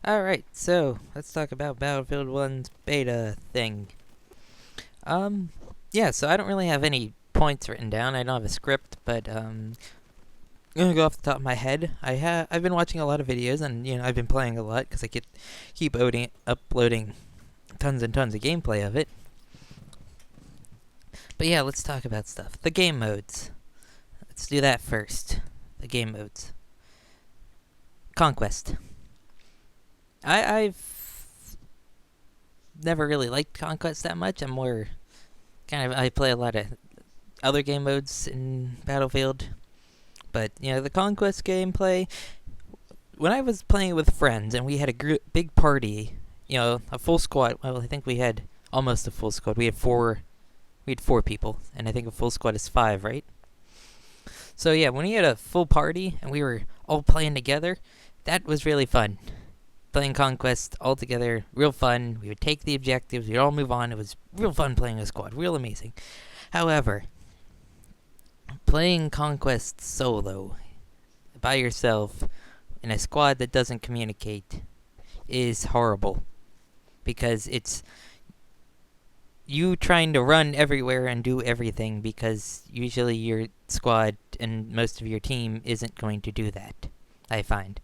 Alright, so let's talk about Battlefield 1's beta thing. Um, yeah, so I don't really have any points written down. I don't have a script, but I'm gonna go off the top of my head. I've been watching a lot of videos, and I've been playing a lot because I keep uploading tons and tons of gameplay of it. But yeah, let's talk about stuff. The game modes. Let's do that first. The game modes. Conquest. I've never really liked Conquest that much. I'm more I play a lot of other game modes in Battlefield, but the Conquest gameplay. When I was playing with friends and we had a big party, a full squad. Well, I think we had almost a full squad. We had four. We had four people, and I think a full squad is five, right? So yeah, when we had a full party and we were all playing together, that was really fun. Playing Conquest all together, real fun. We would take the objectives, we'd all move on. It was real fun playing a squad, real amazing. However, playing Conquest solo, by yourself, in a squad that doesn't communicate, is horrible. Because it's you trying to run everywhere and do everything because usually your squad and most of your team isn't going to do that, I find.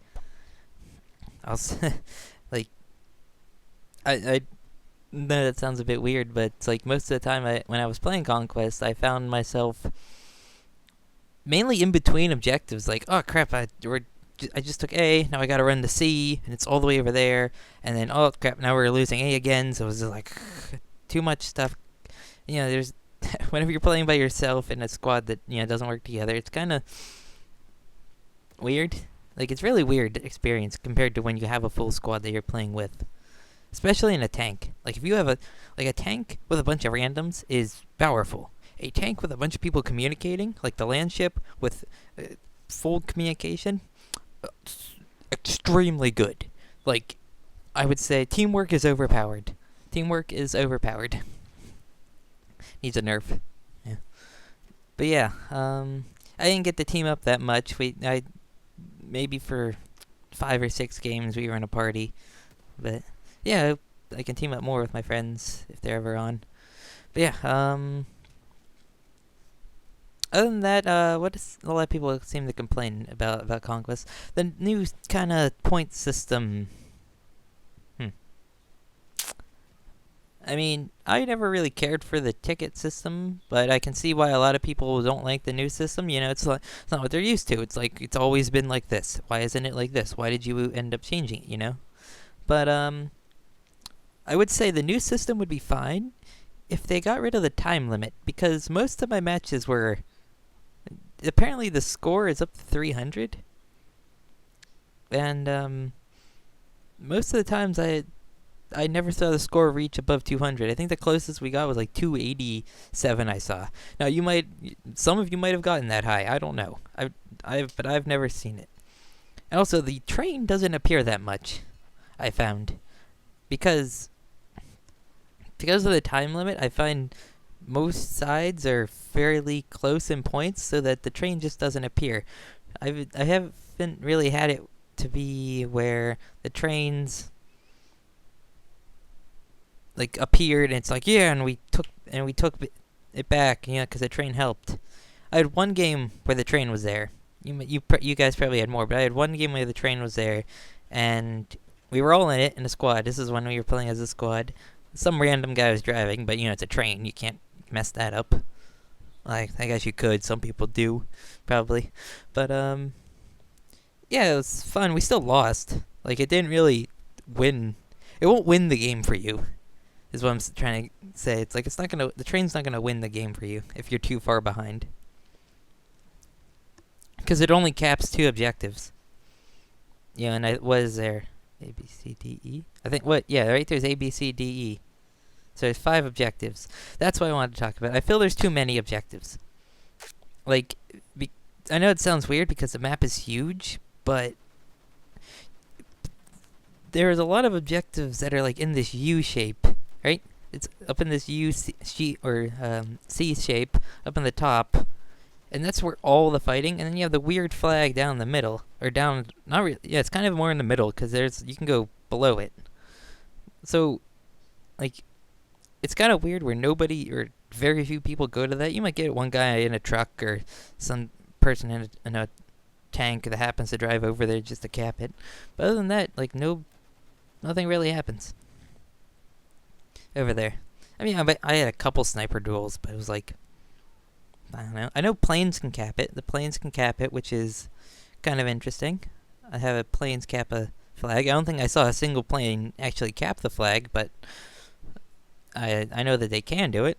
Also, like, I know that sounds a bit weird, but it's like most of the time when I was playing Conquest, I found myself mainly in between objectives. Like, oh crap, I just took A, now I gotta run to C, and it's all the way over there. And then, oh crap, now we're losing A again, so it was just like too much stuff. There's whenever you're playing by yourself in a squad that doesn't work together, it's kind of weird. Like, it's really weird experience compared to when you have a full squad that you're playing with, especially in a tank. Like, if you have a tank with a bunch of randoms is powerful. A tank with a bunch of people communicating, like the land ship with full communication, uh, extremely good. Like, I would say teamwork is overpowered. Teamwork is overpowered. Needs a nerf. Yeah. But yeah, I didn't get to team up that much. I maybe for 5 or 6 games we were in a party, but yeah, I can team up more with my friends if they're ever on. But yeah, other than that, what does a lot of people seem to complain about Conquest? The new kind of point system. I mean, I never really cared for the ticket system, but I can see why a lot of people don't like the new system. It's not what they're used to. It's like it's always been like this. Why isn't it like this? Why did you end up changing it? But I would say the new system would be fine if they got rid of the time limit, because most of my matches were apparently the score is up to 300, and most of the times I never saw the score reach above 200. I think the closest we got was like 287. I saw. Now some of you might have gotten that high. I don't know. But I've never seen it. And also, the train doesn't appear that much. I found because of the time limit. I find most sides are fairly close in points, so that the train just doesn't appear. I haven't really had it to be where the trains like appeared and it's like, yeah, and we took it back, because the train helped. I had one game where the train was there. You guys probably had more, but I had one game where the train was there, and we were all in it in a squad. This is when we were playing as a squad. Some random guy was driving, but it's a train. You can't mess that up. Like, I guess you could. Some people do, probably. But yeah, it was fun. We still lost. Like, it didn't really win. It won't win the game for you, is what I'm trying to say. It's like the train's not gonna win the game for you if you're too far behind, because it only caps 2 objectives. And what is there? A, B, C, D, E. I think right there's A, B, C, D, E. So there's 5 objectives. That's what I wanted to talk about. I feel there's too many objectives. Like, I know it sounds weird because the map is huge, but there's a lot of objectives that are like in this U shape, right? It's up in this C shape up in the top, and that's where all the fighting. And then you have the weird flag down the middle, or down not really. Yeah, it's kind of more in the middle because there's you can go below it. So like it's kind of weird where nobody or very few people go to that. You might get one guy in a truck or some person in a tank that happens to drive over there just to cap it. But other than that, like nothing really happens over there. I mean, I had a couple sniper duels, but it was like I don't know. I know planes can cap it. The planes can cap it, which is kind of interesting. I have a planes cap a flag. I don't think I saw a single plane actually cap the flag, but I know that they can do it.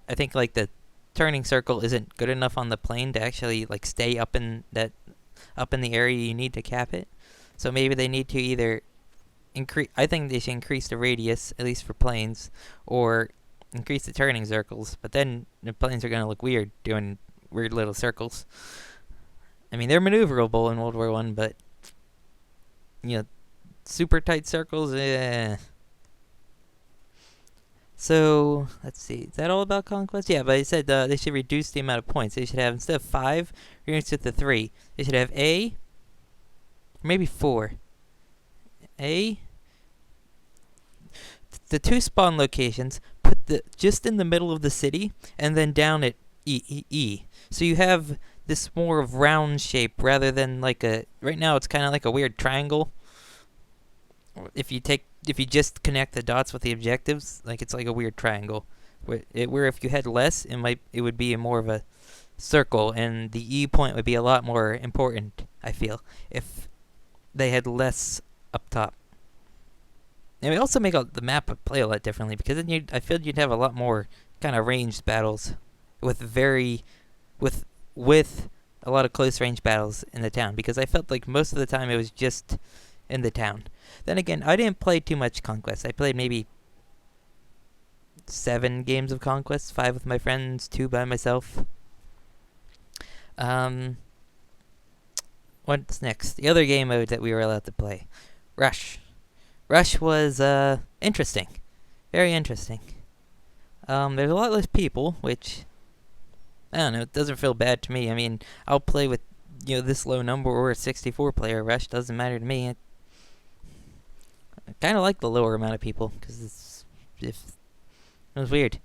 I think like the turning circle isn't good enough on the plane to actually like stay up in the area you need to cap it. So maybe they need to either increase. I think they should increase the radius at least for planes, or increase the turning circles. But then the planes are gonna look weird doing weird little circles. I mean, they're maneuverable in World War One, but super tight circles. So let's see. Is that all about conquest? Yeah, but I said they should reduce the amount of points. They should have instead of 5, reduce it to 3. They should have A, maybe 4. A. The 2 spawn locations. Put the just in the middle of the city, and then down at E. So you have this more of round shape rather than like a. Right now, it's kind of like a weird triangle. If you just connect the dots with the objectives, like it's like a weird triangle, where if you had less, it would be more of a circle, and the E point would be a lot more important. I feel if they had less up top, and we also make the map play a lot differently because then I feel you'd have a lot more kind of ranged battles with with a lot of close range battles in the town because I felt like most of the time it was just in the town. Then again, I didn't play too much Conquest. I played maybe 7 games of Conquest, 5 with my friends, 2 by myself. What's next? The other game mode that we were allowed to play. Rush. Rush was interesting. Very interesting. There's a lot less people, which I don't know, it doesn't feel bad to me. I mean, I'll play with this low number or a 64 player Rush, doesn't matter to me. I kind of like the lower amount of people because it was weird.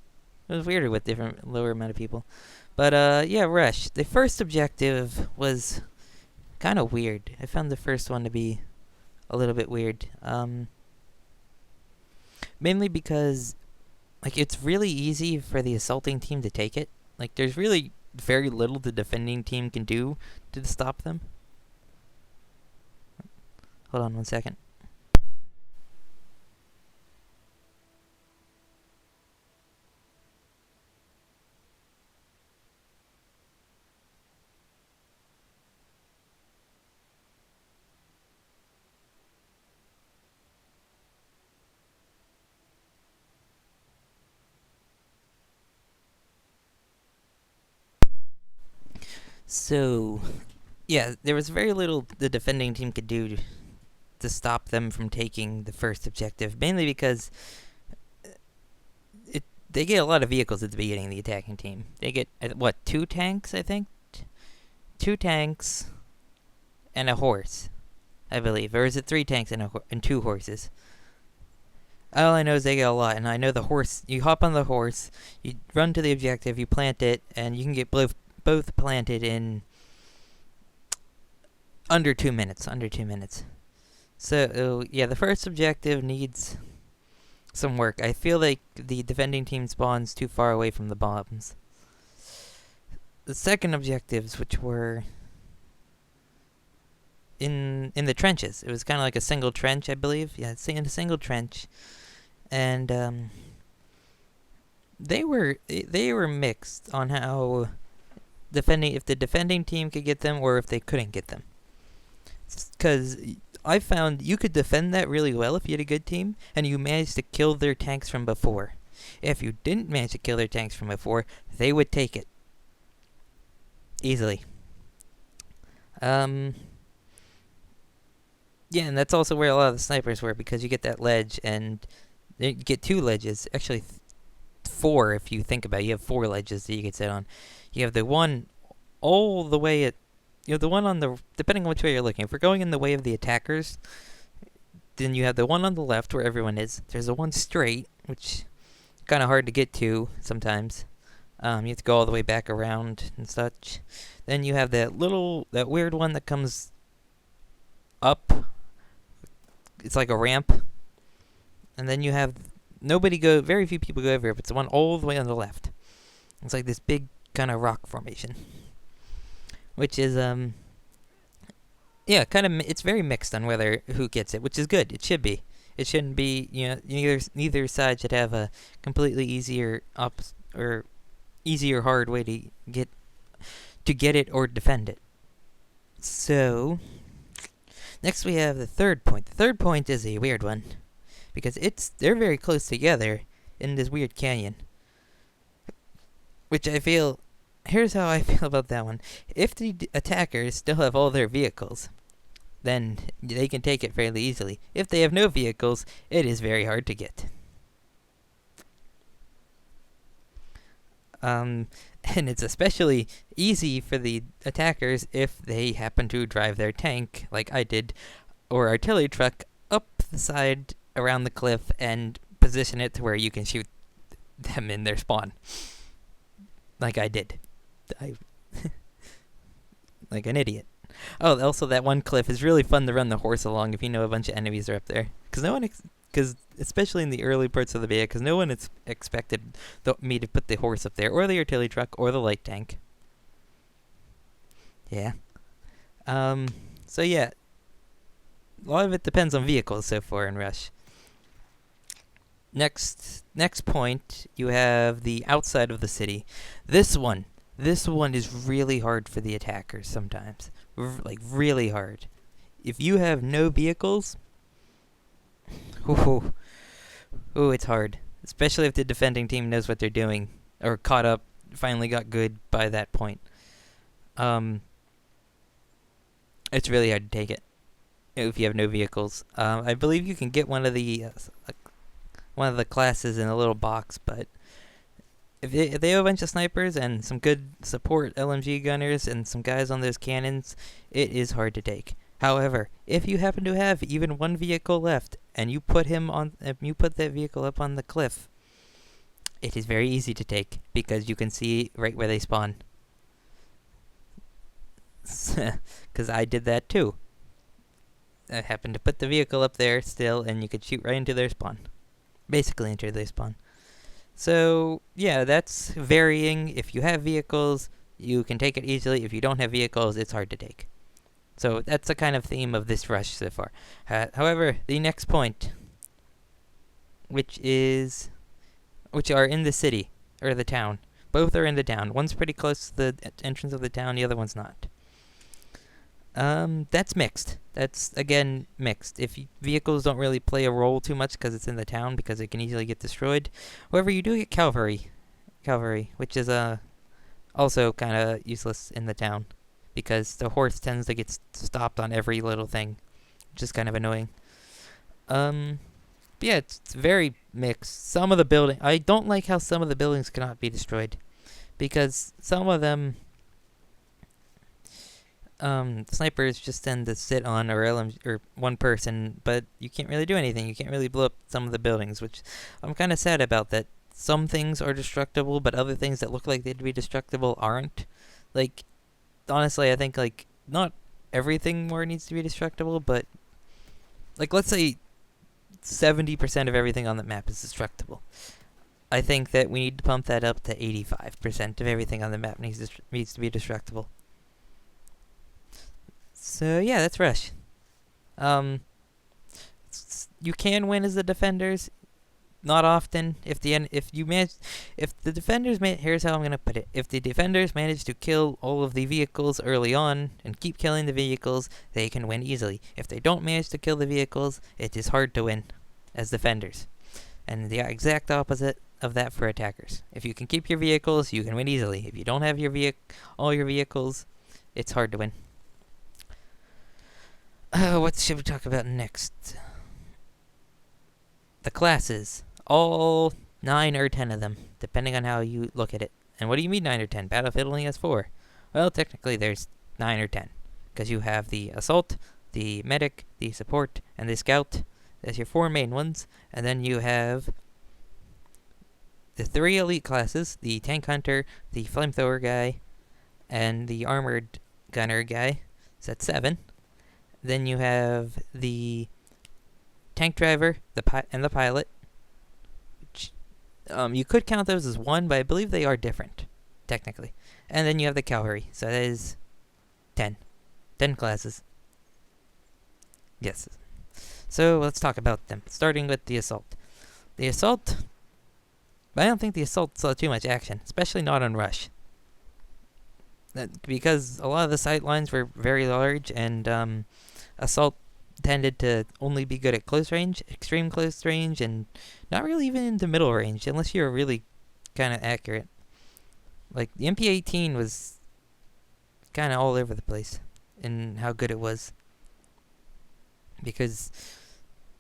It was weirder with different lower amount of people. But yeah, Rush. The first objective was kind of weird. I found the first one to be a little bit weird. Mainly because like it's really easy for the assaulting team to take it. Like there's really very little the defending team can do to stop them. Hold on one second. So, yeah, there was very little the defending team could do to stop them from taking the first objective, mainly because they get a lot of vehicles at the beginning of the attacking team. They get, 2 tanks, I think? 2 tanks and a horse, I believe. Or is it 3 tanks and 2 horses? All I know is they get a lot, and I know the horse, you hop on the horse, you run to the objective, you plant it, and you can get both planted in under 2 minutes. So, yeah, the first objective needs some work. I feel like the defending team spawns too far away from the bombs. The second objectives, which were in the trenches. It was kind of like a single trench, I believe. Yeah, it's in a single trench. And they were mixed on how if the defending team could get them or if they couldn't get them. Because I found you could defend that really well if you had a good team and you managed to kill their tanks from before. If you didn't manage to kill their tanks from before, they would take it easily. Yeah, and that's also where a lot of the snipers were, because you get that ledge, and you get 2 ledges. Actually, 4 if you think about it. You have 4 ledges that you can sit on. You have the one all the way at, the one on the, depending on which way you're looking. If we're going in the way of the attackers, then you have the one on the left where everyone is. There's the one straight, which kind of hard to get to sometimes. You have to go all the way back around and such. Then you have that weird one that comes up. It's like a ramp. And then you have very few people go over here, but it's the one all the way on the left. It's like this big kind of rock formation, which is yeah, kind of. It's very mixed on who gets it, which is good. It should be. It shouldn't be. Neither side should have a completely easy or hard way to get it or defend it. So next we have the third point. The third point is a weird one because they're very close together in this weird canyon, which I feel. Here's how I feel about that one. If the attackers still have all their vehicles, then they can take it fairly easily. If they have no vehicles, it is very hard to get. And it's especially easy for the attackers if they happen to drive their tank, like I did, or artillery truck up the side around the cliff and position it to where you can shoot them in their spawn. Like I did. Like an idiot. Oh, also that one cliff is really fun to run the horse along if you know a bunch of enemies are up there. Because especially in the early parts of the beta, because no one expected me to put the horse up there, or the artillery truck, or the light tank. Yeah. So yeah, a lot of it depends on vehicles so far in Rush. Next point, you have the outside of the city. This one is really hard for the attackers sometimes. Like, really hard. If you have no vehicles, it's hard. Especially if the defending team knows what they're doing, or caught up, finally got good by that point. It's really hard to take it if you have no vehicles. I believe you can get one of the classes in a little box, but if they have a bunch of snipers and some good support LMG gunners and some guys on those cannons, it is hard to take. However, if you happen to have even one vehicle left and you put that vehicle up on the cliff, it is very easy to take because you can see right where they spawn. Because I did that too. I happened to put the vehicle up there still, and you could shoot right into their spawn. Basically into their spawn. So, yeah, that's varying. If you have vehicles, you can take it easily. If you don't have vehicles, it's hard to take. So that's the kind of theme of this rush so far. However, the next point, which are in the city, or the town. Both are in the town. One's pretty close to the entrance of the town, the other one's not. That's mixed. That's, again, mixed. Vehicles don't really play a role too much because it's in the town, because it can easily get destroyed. However, you do get cavalry, which is also kind of useless in the town, because the horse tends to get stopped on every little thing, which is kind of annoying. But yeah, it's very mixed. I don't like how some of the buildings cannot be destroyed, because some of them, snipers just tend to sit on or one person, but you can't really do anything. You can't really blow up some of the buildings, which I'm kind of sad about. That some things are destructible, but other things that look like they'd be destructible aren't. Like, honestly, I think, like, not everything more needs to be destructible, but, like, let's say 70% of everything on the map is destructible. I think that we need to pump that up to 85% of everything on the map needs to be destructible. So yeah, that's Rush. You can win as the defenders. Not often. Here's how I'm gonna put it. If the defenders manage to kill all of the vehicles early on and keep killing the vehicles, they can win easily. If they don't manage to kill the vehicles, it is hard to win as defenders. And the exact opposite of that for attackers. If you can keep your vehicles, you can win easily. If you don't have all your vehicles, it's hard to win. What should we talk about next? The classes. All 9 or 10 of them, depending on how you look at it. And what do you mean 9 or 10? Battlefield only has 4. Well, technically there's 9 or 10, because you have the assault, the medic, the support, and the scout. That's your 4 main ones, and then you have the 3 elite classes: the tank hunter, the flamethrower guy, and the armored gunner guy. So that's 7. Then you have the tank driver, and the pilot. Which, you could count those as one, but I believe they are different, technically. And then you have the cavalry. So that is 10. 10 classes. Yes. So let's talk about them. Starting with the assault. The assault, I don't think the assault saw too much action, especially not on rush. Because a lot of the sight lines were very large, and assault tended to only be good at close range, extreme close range, and not really even into middle range, unless you were really kind of accurate. Like, the MP18 was kind of all over the place in how good it was. Because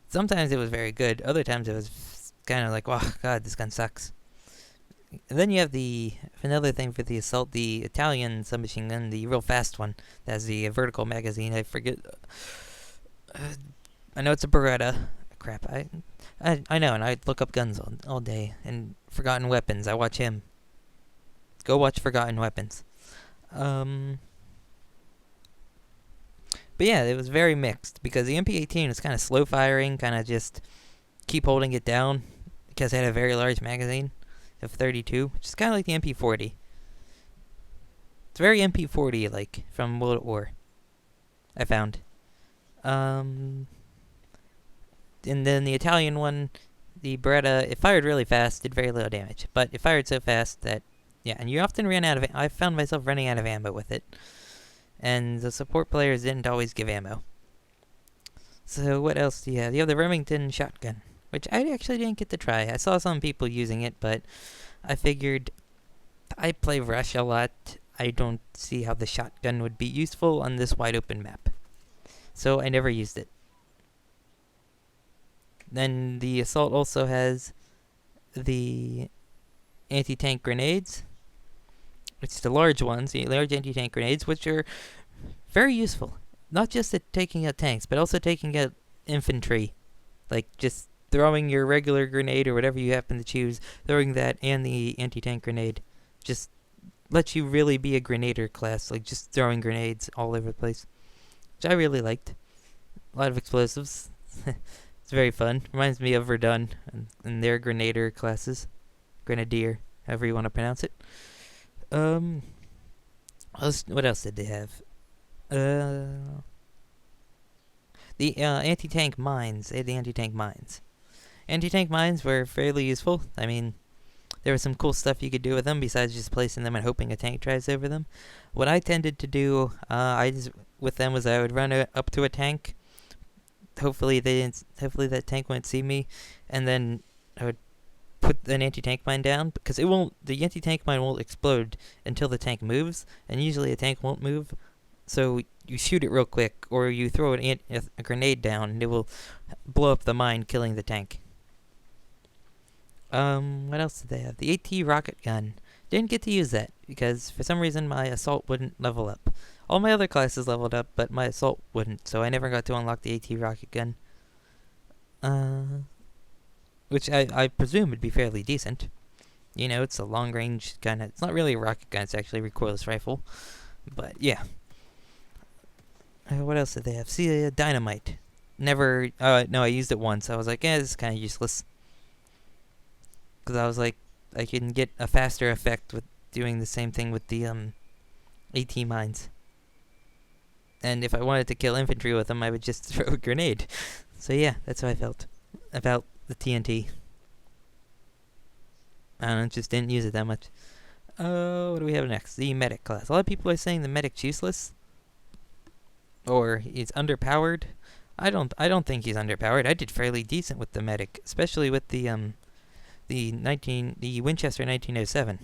sometimes it was very good, other times it was kind of like, oh god, this gun sucks. And then you have another thing for the assault, the Italian submachine gun, the real fast one that has the vertical magazine. I forget. I know it's a Beretta. Crap, I know, and I look up guns all day. And Forgotten Weapons, I watch him. Go watch Forgotten Weapons. But yeah, it was very mixed, because the MP18 was kind of slow firing, kind of just keep holding it down, because it had a very large magazine of 32, which is kind of like the MP40. It's very MP40 like from World at War, I found. And then the Italian one, the Beretta, it fired really fast, did very little damage, but it fired so fast that, yeah, and you often ran out of. I found myself running out of ammo with it, and the support players didn't always give ammo. So what else do you have? You have the Remington shotgun, which I actually didn't get to try. I saw some people using it, but I figured I play Rush a lot. I don't see how the shotgun would be useful on this wide open map. So I never used it. Then the assault also has the anti-tank grenades, which is the large ones, the large anti-tank grenades, which are very useful. Not just at taking out tanks, but also taking out infantry. Like, just throwing your regular grenade or whatever you happen to choose, throwing that and the anti-tank grenade. Just lets you really be a grenader class, like just throwing grenades all over the place. Which I really liked. A lot of explosives. It's very fun. Reminds me of Verdun and their grenader classes. Grenadier, however you want to pronounce it. What else did they have? The anti-tank mines. They had the anti-tank mines. Anti-tank mines were fairly useful. I mean, there was some cool stuff you could do with them besides just placing them and hoping a tank drives over them. What I tended to do, with them was I would run up to a tank. Hopefully that tank won't see me, and then I would put an anti-tank mine down, because the anti-tank mine won't explode until the tank moves, and usually a tank won't move. So you shoot it real quick, or you throw a grenade down, and it will blow up the mine, killing the tank. What else did they have? The AT rocket gun. Didn't get to use that, because for some reason my assault wouldn't level up. All my other classes leveled up, but my assault wouldn't, so I never got to unlock the AT rocket gun. Which I presume would be fairly decent. You know, it's a long range gun. It's not really a rocket gun, it's actually a recoilless rifle. But yeah. What else did they have? See, dynamite. Never, no, I used it once. I was like, this is kind of useless. Because I was like, I can get a faster effect with doing the same thing with the AT mines. And if I wanted to kill infantry with them, I would just throw a grenade. So yeah, that's how I felt about the TNT. I don't know, just didn't use it that much. What do we have next? The medic class. A lot of people are saying the medic's useless, or he's underpowered. I don't think he's underpowered. I did fairly decent with the medic, especially with the Winchester 1907.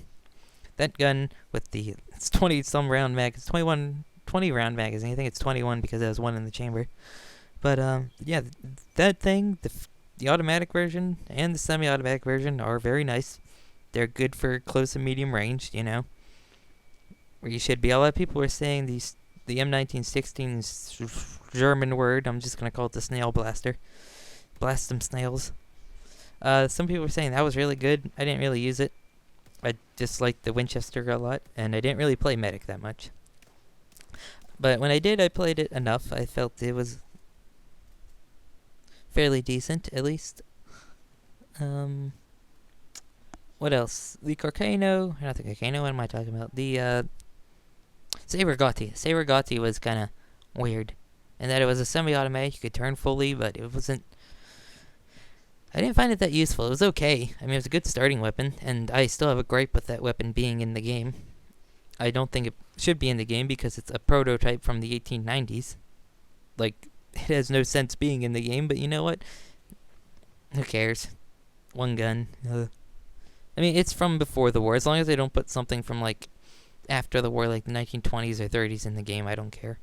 That gun with it's 20 some round mag. It's 20 round magazine. I think it's 21 because there was one in the chamber. But yeah, that thing, the automatic version and the semi-automatic version are very nice. They're good for close and medium range, you know. where you should be. A lot of people were saying the M1916's German word. I'm just gonna call it the snail blaster. Blast some snails. Some people were saying that was really good. I didn't really use it. I just liked the Winchester a lot, and I didn't really play medic that much. But when I did, I played it enough. I felt it was fairly decent, at least. What else? The Corcano, not the Corcano, what am I talking about? The Saber Gotti. Saber Gotti was kind of weird. In that it was a semi-automatic, you could turn fully, but it wasn't... I didn't find it that useful. It was okay. I mean, it was a good starting weapon, and I still have a gripe with that weapon being in the game. I don't think it should be in the game because it's a prototype from the 1890s. Like, it has no sense being in the game, but you know what? Who cares? One gun. I mean, it's from before the war. As long as they don't put something from, like, after the war, like the 1920s or 30s in the game, I don't care.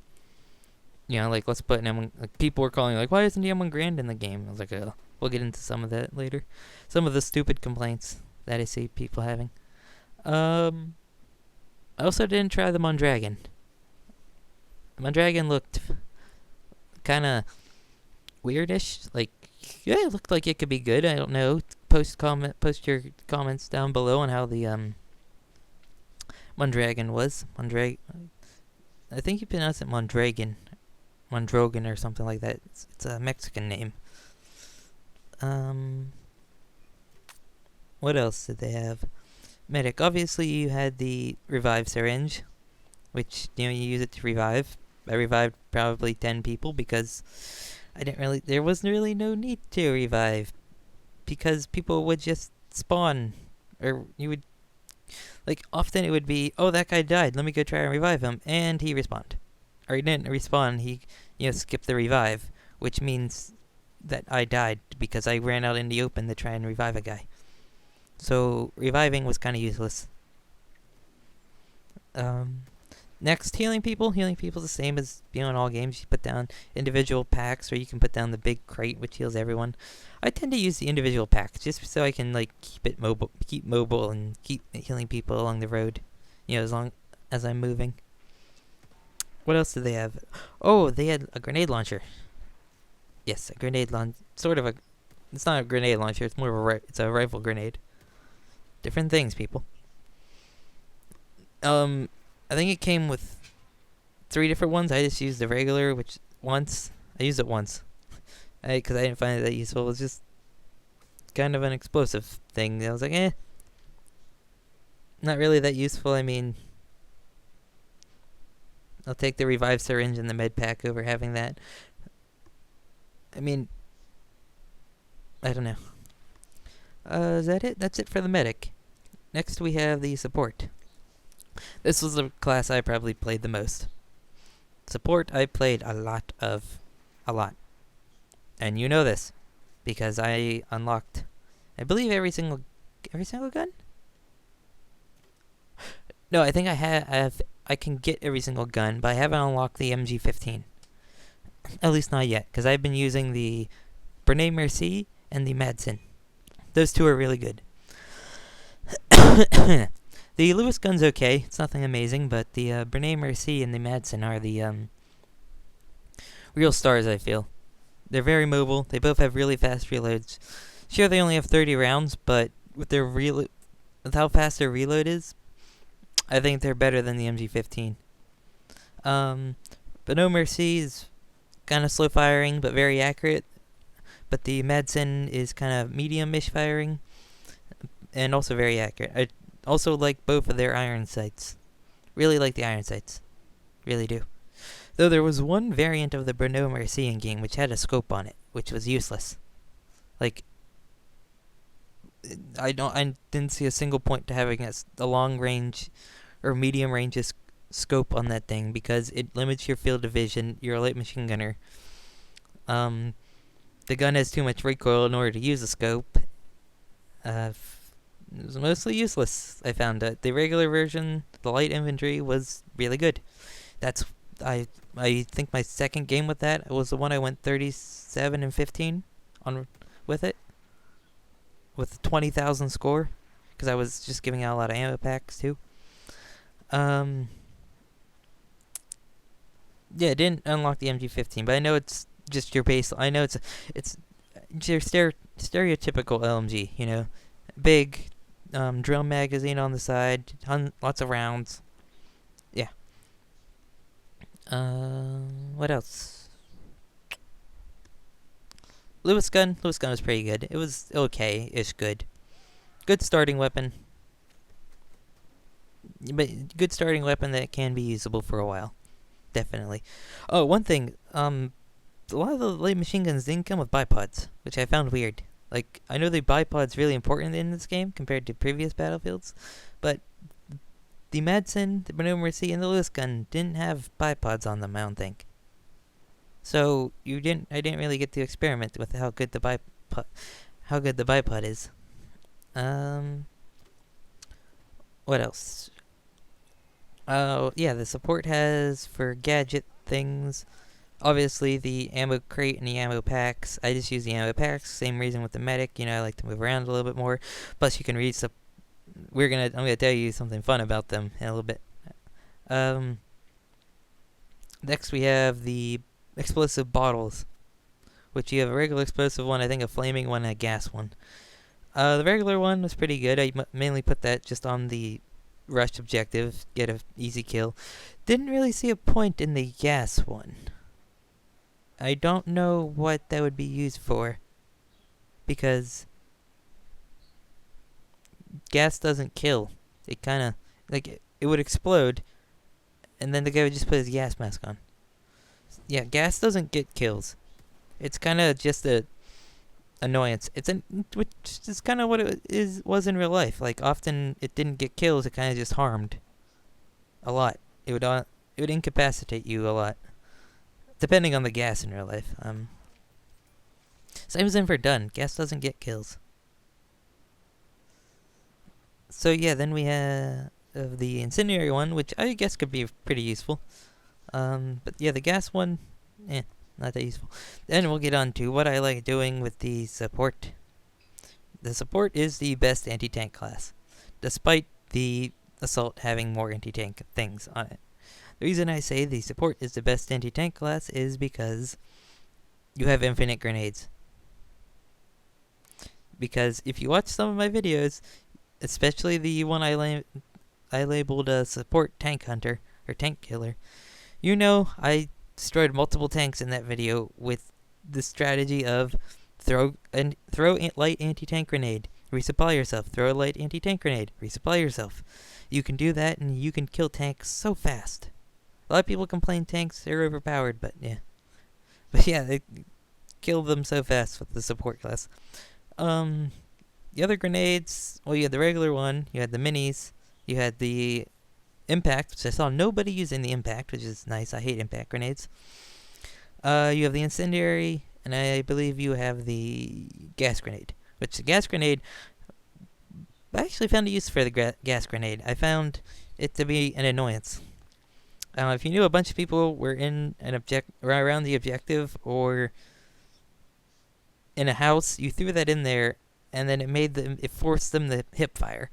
You know, like, let's put an M1... Like, people were calling, like, why isn't the M1 Grand in the game? I was like, we'll get into some of that later. Some of the stupid complaints that I see people having. I also didn't try the Mondragon. The Mondragon looked kind of weirdish. Like, yeah, it looked like it could be good. I don't know. Post your comments down below on how the Mondragon was. I think you pronounce it Mondragon or something like that. It's a Mexican name. What else did they have? Medic. Obviously, you had the revive syringe, which, you use it to revive. I revived probably 10 people because there wasn't really no need to revive, because people would just spawn, or you would, like, often it would be, oh, that guy died, let me go try and revive him, and he respawned. Or he didn't respawn, he, skipped the revive, which means that I died because I ran out in the open to try and revive a guy. So, reviving was kind of useless. Next, healing people. Healing people is the same as, in all games. You put down individual packs, or you can put down the big crate, which heals everyone. I tend to use the individual packs, just so I can, like, keep mobile, and keep healing people along the road, as long as I'm moving. What else did they have? Oh, they had a grenade launcher. Yes, a grenade launcher. It's not a grenade launcher, it's more of it's a rifle grenade. Different things, people. I think it came with 3 different ones. I just used the regular, I used it once. Because I didn't find it that useful. It was just kind of an explosive thing. I was like, not really that useful. I mean, I'll take the revive syringe and the med pack over having that. I mean, I don't know. Is that it? That's it for the medic. Next we have the support. This was the class I probably played the most. Support I played a lot. And you know this, because I unlocked, I believe, every single gun? No, I think I can get every single gun, but I haven't unlocked the MG15. At least not yet, because I've been using the Bernay Merci and the Madsen. Those two are really good. The Lewis gun's okay. It's nothing amazing, but the Bernay Merci and the Madsen are the real stars, I feel. They're very mobile. They both have really fast reloads. Sure, they only have 30 rounds, but with how fast their reload is, I think they're better than the MG15. Bernay Merci is kind of slow firing, but very accurate. But the Madsen is kind of medium-ish firing, and also very accurate. I also like both of their iron sights. Really like the iron sights. Really do. Though there was one variant of the Bernay Merci in game which had a scope on it, which was useless. Like, I didn't see a single point to having a long range or medium range scope on that thing, because it limits your field of vision. You're a light machine gunner. The gun has too much recoil in order to use a scope. It was mostly useless, I found. The regular version, the light infantry, was really good. I think my second game with that was the one I went 37-15 on with it, with 20,000 score, because I was just giving out a lot of ammo packs too. Yeah, it didn't unlock the MG15, but I know it's just your base. I know it's your stereotypical LMG. Big drill magazine on the side, lots of rounds. Yeah. What else? Lewis gun. Lewis gun was pretty good. It was okay-ish good. Good starting weapon, but good starting weapon that can be usable for a while. Definitely. Oh, one thing. A lot of the light machine guns didn't come with bipods, which I found weird. Like, I know the bipod's really important in this game compared to previous Battlefields, but the Madsen, the Maneuver Mercy, and the Lewis gun didn't have bipods on them, I don't think. So I didn't really get to experiment with how good the bipod is. Um, what else? Oh, yeah, the support has for gadget things. Obviously, the ammo crate and the ammo packs. I just use the ammo packs. Same reason with the medic. I like to move around a little bit more. Plus, you can read stuff. I'm gonna tell you something fun about them in a little bit. Um, Next we have the explosive bottles, which you have a regular explosive one, I think a flaming one, and a gas one. The regular one was pretty good. I mainly put that just on the rush objective, get a easy kill. Didn't really see a point in the gas one. I don't know what that would be used for, because gas doesn't kill. It kind of, it would explode, and then the guy would just put his gas mask on. Yeah, gas doesn't get kills. It's kind of just a annoyance. Which is kind of what was in real life. Like, often it didn't get kills. It kind of just harmed a lot. It would incapacitate you a lot, depending on the gas in real life. Same as in Verdun. Gas doesn't get kills. So yeah, then we have the incendiary one, which I guess could be pretty useful. But yeah, the gas one, not that useful. Then we'll get on to what I like doing with the support. The support is the best anti-tank class, despite the assault having more anti-tank things on it. The reason I say the support is the best anti-tank class is because you have infinite grenades. Because if you watch some of my videos, especially the one I labeled support tank hunter or tank killer, I destroyed multiple tanks in that video with the strategy of throw a light anti-tank grenade, resupply yourself, throw a light anti-tank grenade, resupply yourself. You can do that and you can kill tanks so fast. A lot of people complain tanks are overpowered, but yeah. But yeah, they kill them so fast with the support class. The other grenades, well, you had the regular one, you had the minis, you had the impact, which I saw nobody using the impact, which is nice. I hate impact grenades. You have the incendiary, and I believe you have the gas grenade. Which the gas grenade, I actually found a use for the gas grenade. I found it to be an annoyance. If you knew a bunch of people were in around the objective or in a house, you threw that in there, and then it forced them to hip fire,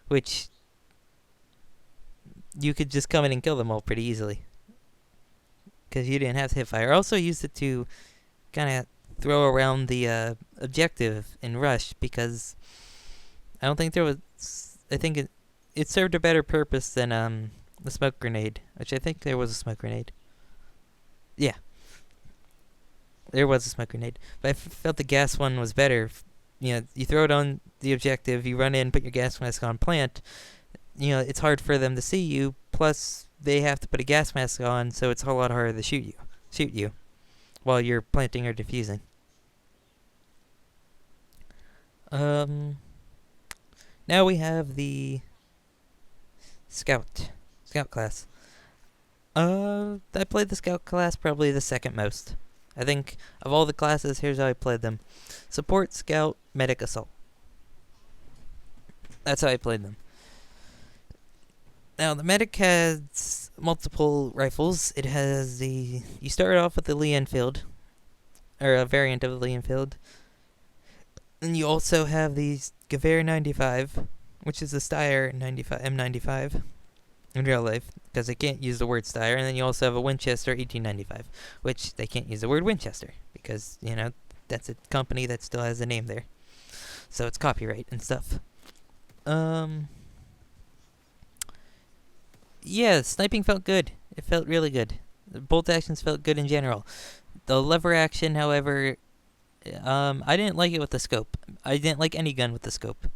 which you could just come in and kill them all pretty easily, because you didn't have to hip fire. I also used it to kind of throw around the objective in rush, because I don't think there was. I think it served a better purpose than the smoke grenade, which I think there was a smoke grenade. Yeah, there was a smoke grenade, but I felt the gas one was better. You throw it on the objective, you run in, put your gas mask on, plant. It's hard for them to see you. Plus, they have to put a gas mask on, so it's a whole lot harder to shoot you while you're planting or defusing. Now we have the scout class. I played the scout class probably the second most. I think of all the classes, here's how I played them: support, scout, medic, assault. That's how I played them. Now, the medic has multiple rifles. You start off with the Lee Enfield, or a variant of the Lee Enfield. And you also have the Gewehr 95, which is the Steyr M95. in real life because they can't use the word Steyr, and then you also have a Winchester 1895, which they can't use the word Winchester because that's a company that still has a name there, so it's copyright and stuff. Um, yeah, sniping felt good. It felt really good. The bolt actions felt good in general. The lever action, however, I didn't like it with the scope. I didn't like any gun with the scope.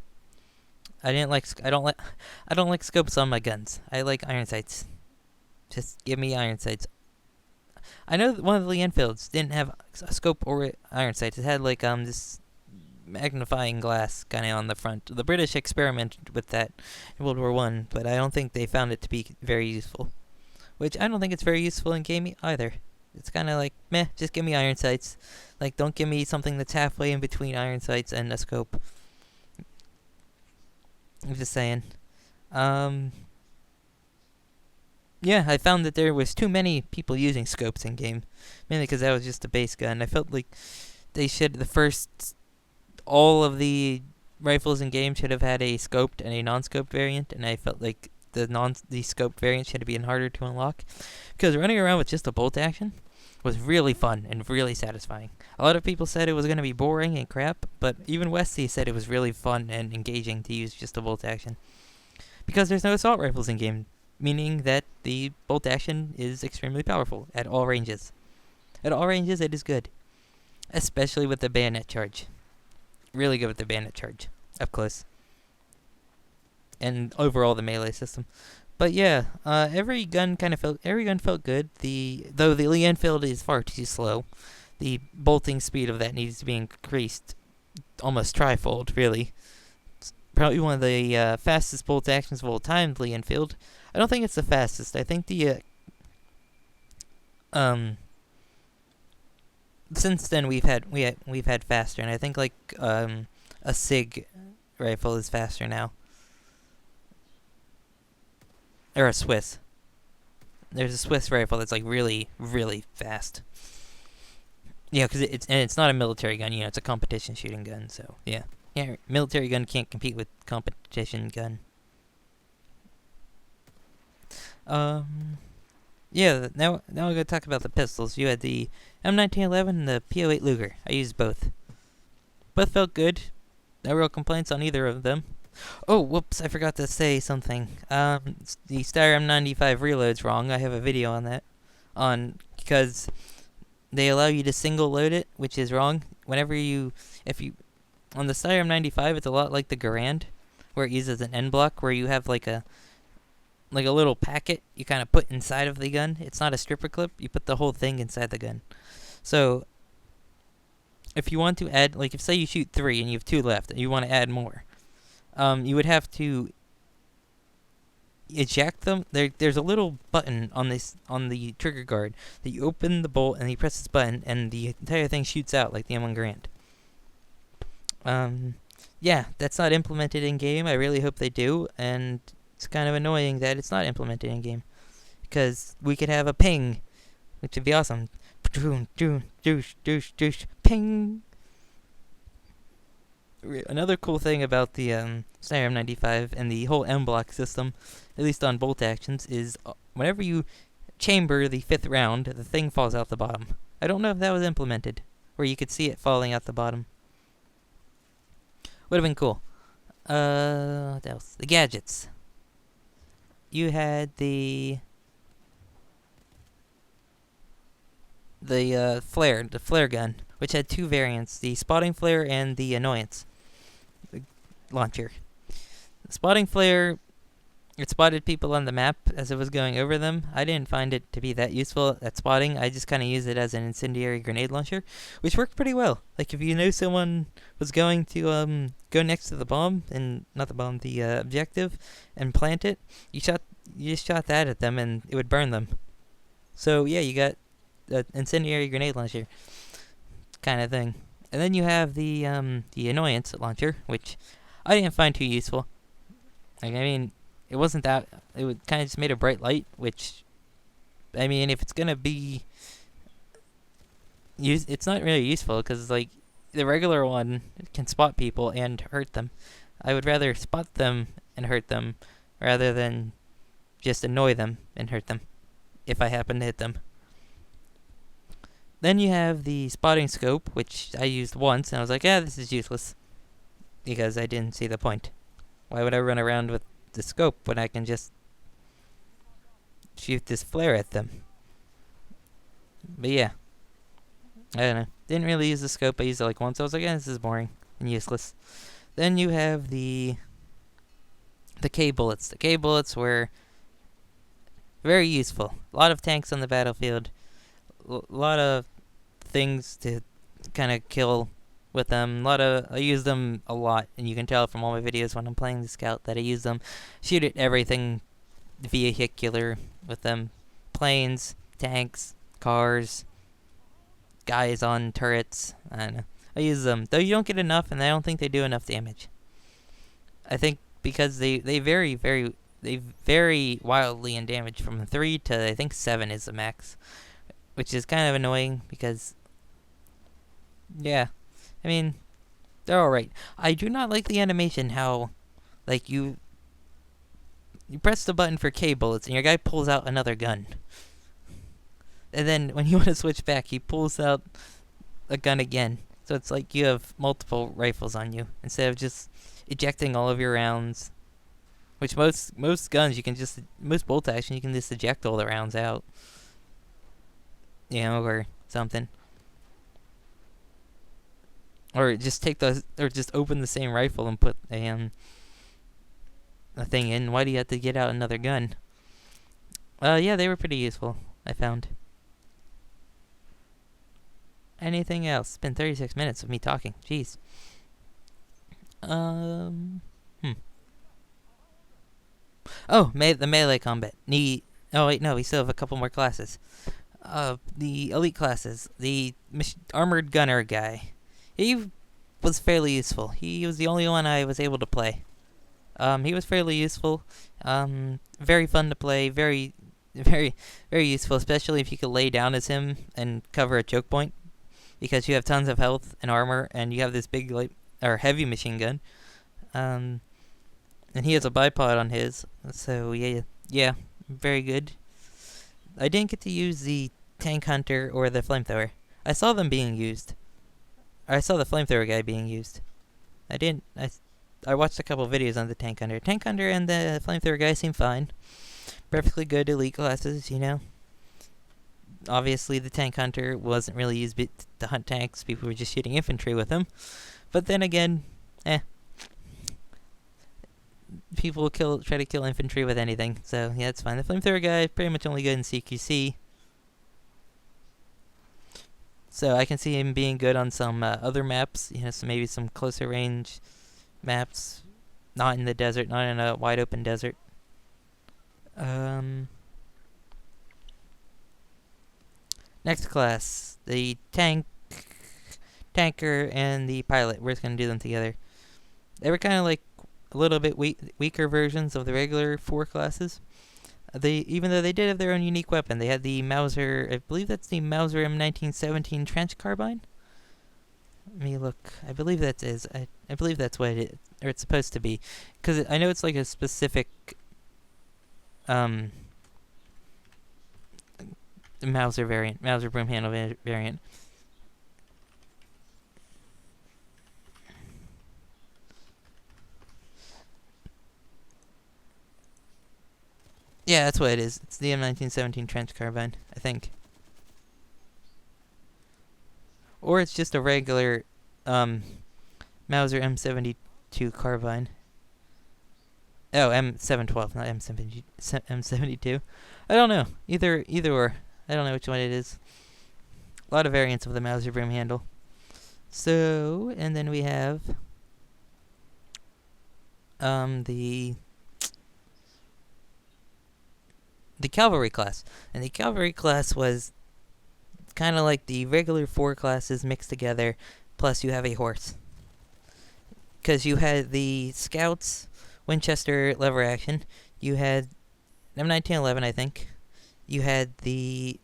I don't like scopes on my guns. I like iron sights. Just give me iron sights. I know that one of the Lee Enfields didn't have a scope or iron sights. It had like this magnifying glass kind of on the front. The British experimented with that in World War One, but I don't think they found it to be very useful. Which I don't think it's very useful in gaming either. It's kind of like meh. Just give me iron sights. Like don't give me something that's halfway in between iron sights and a scope. I'm just saying. Um, yeah, I found that there was too many people using scopes in game, mainly because that was just a base gun. I felt like they should the first all of the rifles in game should have had a scoped and a non-scoped variant, and I felt like the scoped variant should have been harder to unlock because running around with just a bolt action was really fun and really satisfying. A lot of people said it was going to be boring and crap, but even Westy said it was really fun and engaging to use just a bolt action because there's no assault rifles in game, meaning that the bolt action is extremely powerful at all ranges. At all ranges, it is good, especially with the bayonet charge. Really good with the bayonet charge up close, and overall the melee system. But yeah, every gun felt good. Though the Lee Enfield is far too slow, the bolting speed of that needs to be increased almost trifold. Really, it's probably one of the fastest bolt actions of all time. The Lee Enfield. I don't think it's the fastest. I think since then we've had faster, and I think like a Sig rifle is faster now, or a Swiss. There's a Swiss rifle that's like really really fast. Yeah, because it's not a military gun. It's a competition shooting gun. So yeah, military gun can't compete with competition gun. Yeah. Now we're gonna talk about the pistols. You had the M1911 and the P08 Luger. I used both. Both felt good. No real complaints on either of them. Oh, whoops! I forgot to say something. The Steyr M95 reload's wrong. I have a video on that, because they allow you to single load it, which is wrong. If you on the Steyr M95, it's a lot like the Garand, where it uses an end block, where you have like a little packet you kind of put inside of the gun. It's not a stripper clip. You put the whole thing inside the gun. So if you want to add, like if say you shoot 3 and you have 2 left and you want to add more, you would have to eject them. There's a little button on the trigger guard that you open the bolt and you press this button and the entire thing shoots out like the M1 Garand. Yeah, that's not implemented in game. I really hope they do, and it's kind of annoying that it's not implemented in game because we could have a ping, which would be awesome. Ping. Another cool thing about the Steyr M95 and the whole M block system, at least on bolt actions, is whenever you chamber the 5th round, the thing falls out the bottom. I don't know if that was implemented, where you could see it falling out the bottom. Would have been cool. What else? The gadgets. You had the flare gun, which had 2 variants: the spotting flare and the annoyance launcher. The spotting flare, it spotted people on the map as it was going over them. I didn't find it to be that useful at spotting. I just kind of used it as an incendiary grenade launcher, which worked pretty well. Like if you knew someone was going to go next to the bomb, and not the bomb, the objective, and plant it, you just shot that at them and it would burn them. So yeah, you got an incendiary grenade launcher kind of thing. And then you have the annoyance launcher, which I didn't find too useful. Like, I mean, it wasn't that. It would kind of just made a bright light, which, I mean, if it's gonna be it's not really useful because like the regular one can spot people and hurt them. I would rather spot them and hurt them rather than just annoy them and hurt them if I happen to hit them. Then you have the spotting scope, which I used once, and I was like, this is useless because I didn't see the point. Why would I run around with the scope when I can just shoot this flare at them? But yeah, I don't know. Didn't really use the scope. I used it like once. I was like, this is boring and useless. Then you have the K bullets. The K bullets were very useful. A lot of tanks on the battlefield. A lot of things to kind of kill with them. I use them a lot, and you can tell from all my videos when I'm playing the scout that I use them. Shoot at everything vehicular with them. Planes, tanks, cars, guys on turrets. I don't know. I use them, though you don't get enough, and I don't think they do enough damage. I think because they vary wildly in damage from 3 to I think 7 is the max, which is kind of annoying because, yeah, I mean, they're alright. I do not like the animation how, like, you press the button for K bullets and your guy pulls out another gun. And then when you want to switch back, he pulls out a gun again. So it's like you have multiple rifles on you instead of just ejecting all of your rounds. Which most guns you can just, most bolt action you can just eject all the rounds out. Or something. Or just just open the same rifle and put a thing in. Why do you have to get out another gun? Yeah, they were pretty useful, I found. Anything else? It's been 36 minutes of me talking. Jeez. Oh, the melee combat. Oh wait, no, we still have a couple more classes. The elite classes. The armored gunner guy. He was fairly useful. He was the only one I was able to play. He was fairly useful. Very fun to play. Very, very, very useful, especially if you could lay down as him and cover a choke point, because you have tons of health and armor, and you have this big heavy machine gun. And he has a bipod on his, so yeah, very good. I didn't get to use the tank hunter or the flamethrower. I saw them being used. I saw the flamethrower guy being used. I watched a couple videos on the tank hunter. Tank hunter and the flamethrower guy seem fine. Perfectly good elite classes, Obviously, the tank hunter wasn't really used to hunt tanks. People were just shooting infantry with him. But then again, people try to kill infantry with anything. So, yeah, it's fine. The flamethrower guy pretty much only good in CQC. So I can see him being good on some other maps. So maybe some closer range maps. Not in the desert, not in a wide open desert. Next class, the tanker, and the pilot. We're just going to do them together. They were kind of like a little bit weaker versions of the regular 4 classes. Even though they did have their own unique weapon. They had the Mauser, I believe that's the Mauser M1917 trench carbine. Let me look. I believe that is. I believe that's what it is, or it's supposed to be. Because I know it's like a specific Mauser variant, Mauser broom handle variant. Yeah, that's what it is. It's the M1917 trench carbine, I think. Or it's just a regular Mauser M72 carbine. Oh, M712, not M72. I don't know. Either or. I don't know which one it is. A lot of variants of the Mauser broom handle. So, and then we have the cavalry class. And the cavalry class was kind of like the regular 4 classes mixed together, plus you have a horse. Because you had the scouts, Winchester lever action, you had M1911, I think, you had the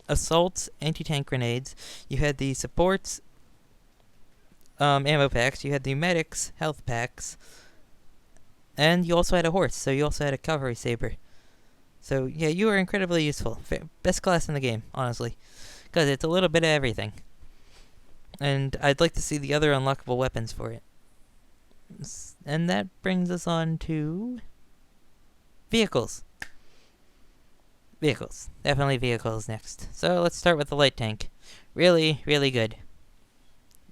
assaults, anti-tank grenades, you had the supports, ammo packs, you had the medics, health packs, and you also had a horse, so you also had a cavalry saber. So yeah, you are incredibly useful. Best class in the game, honestly, because it's a little bit of everything. And I'd like to see the other unlockable weapons for it. And that brings us on to vehicles. Vehicles. Definitely vehicles next. So let's start with the light tank. Really, really good.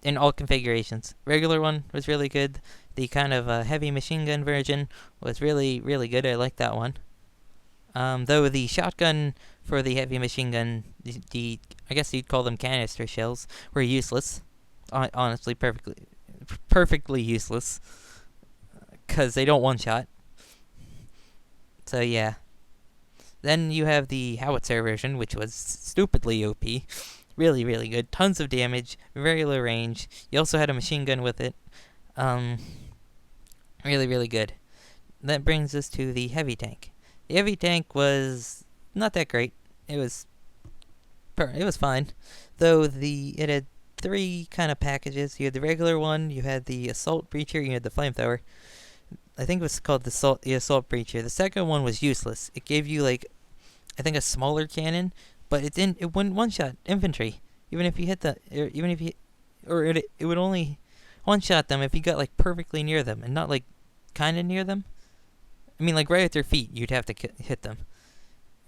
In all configurations. Regular one was really good. The kind of heavy machine gun version was really, really good. I like that one. Though the shotgun for the heavy machine gun, the I guess you'd call them canister shells, were useless. Honestly, perfectly useless. Because they don't one-shot. So yeah. Then you have the howitzer version, which was stupidly OP. Really, really good. Tons of damage, very low range. You also had a machine gun with it. Um, really, really good. That brings us to the heavy tank. The heavy tank was not that great. It was fine, though it had three kind of packages. You had the regular one, you had the assault breacher, you had the flamethrower. I think it was called the assault breacher. The second one was useless. It gave you like I think a smaller cannon, but it wouldn't one shot infantry. Even if you hit it would only one shot them if you got like perfectly near them and not like kind of near them. I mean, like right at their feet, you'd have to hit them,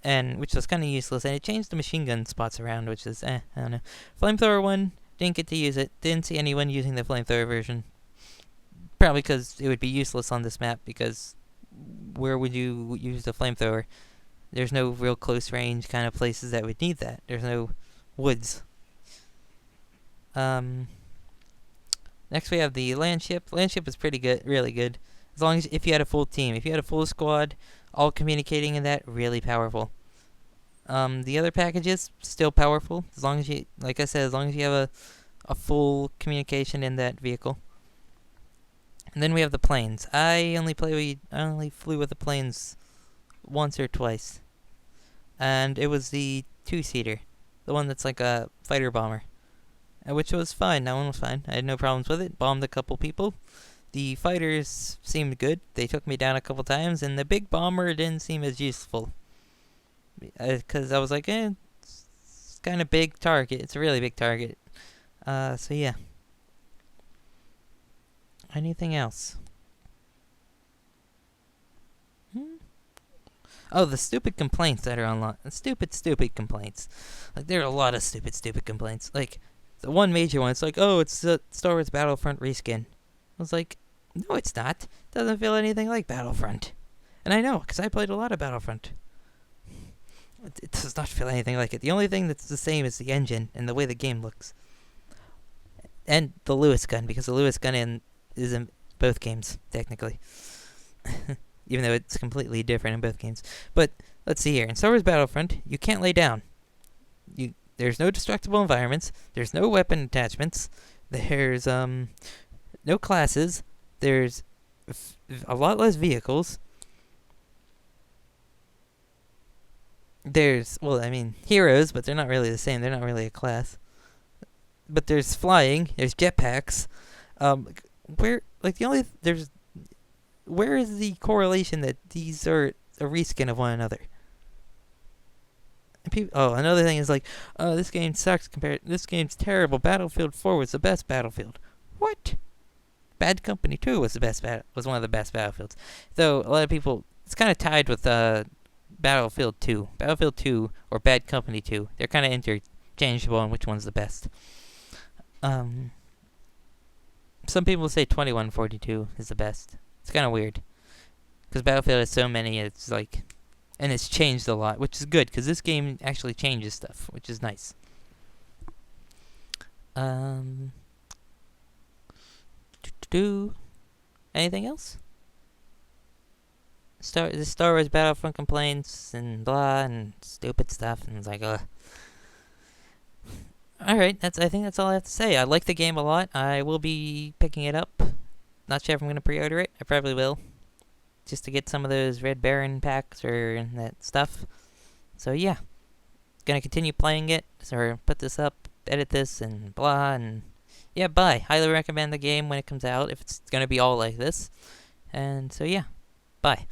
and which was kind of useless. And it changed the machine gun spots around, which is I don't know. Flamethrower one, didn't get to use it. Didn't see anyone using the flamethrower version. Probably because it would be useless on this map. Because where would you use the flamethrower? There's no real close range kind of places that would need that. There's no woods. Next we have the land ship. Land ship is pretty good, really good. As long as if you had a full team, if you had a full squad, all communicating in that, really powerful. The other packages still powerful as long as you, like I said, as long as you have a full communication in that vehicle. And then we have the planes. I only flew with the planes once or twice, and it was the two-seater, the one that's like a fighter bomber, which was fine. That one was fine. I had no problems with it. Bombed a couple people. The fighters seemed good. They took me down a couple times, and the big bomber didn't seem as useful. Because I was like, it's kind of big target. It's a really big target. So yeah. Anything else? Oh, the stupid complaints that are online. Stupid complaints. Like, there are a lot of stupid complaints. Like, the one major one, it's like, oh, it's a Star Wars Battlefront reskin. I was like, no, it's not. It doesn't feel anything like Battlefront. And I know, because I played a lot of Battlefront. It does not feel anything like it. The only thing that's the same is the engine and the way the game looks. And the Lewis gun, because the Lewis gun is in both games, technically. Even though it's completely different in both games. But, let's see here. In Star Wars Battlefront, you can't lay down. There's no destructible environments. There's no weapon attachments. There's, no classes. There's a lot less vehicles. There's, heroes, but they're not really the same. They're not really a class. But there's flying. There's jetpacks. Where is the correlation that these are a reskin of one another? Another thing is like, this game sucks this game's terrible. Battlefield 4 was the best Battlefield. What? Bad Company 2 was was one of the best Battlefields. Though a lot of people, it's kind of tied with Battlefield 2. Battlefield 2 or Bad Company 2. They're kind of interchangeable on which one's the best. Some people say 2142 is the best. It's kind of weird. Because Battlefield has so many, it's like... And it's changed a lot, which is good, because this game actually changes stuff, which is nice. Anything else? The Star Wars Battlefront complaints and blah and stupid stuff, and it's like, Alright, I think that's all I have to say. I like the game a lot. I will be picking it up. Not sure if I'm going to pre-order it. I probably will. Just to get some of those Red Baron packs or that stuff. So yeah. Gonna continue playing it. Or put this up, edit this, and blah, and... Yeah, bye. Highly recommend the game when it comes out, if it's gonna be all like this. And so yeah. Bye.